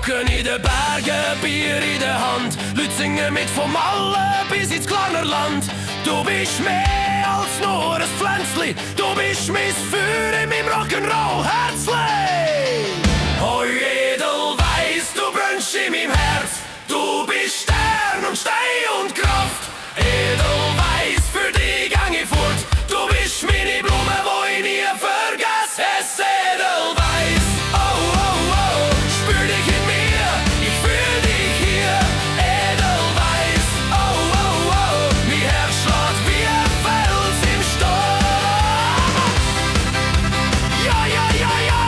Hocken in den Bergen, Bier in der Hand, Leute singen mit vom Allen bis ins Klarnerland. Du bist mehr als nur ein Pflänzli, du bist mein Feuer in meinem Rock'n'Roll-Herzli. Oh Edelweiss, du brennst in meinem Herz, du bist Stern und Stein und Kraft. Edelweiss, für dich gang ich fort, du bist meine Blume, wo ich nie vergesse. Es Edelweiss, oh, oh, oh, spür dich in mir, ich fühl dich hier. Edelweiss, oh, oh, oh, mein Herz schlägt wie ein Fels im Sturm. Ja, ja, ja, ja,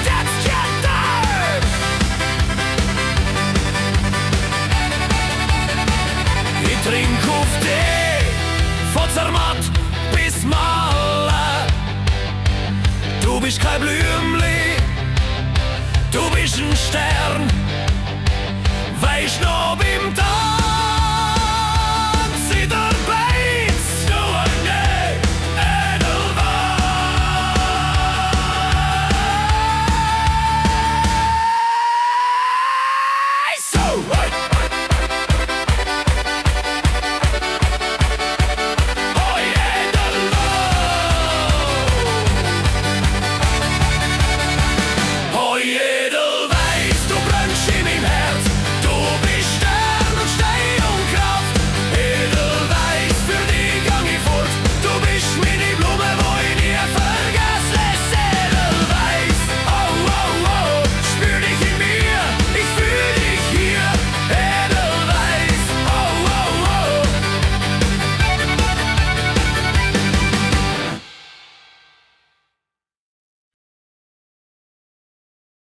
that's your time. Ich trink auf dich, von Zermatt bis Malle. Du bist kein Blümli, du bist ein Stern. Weisst noch beim Tag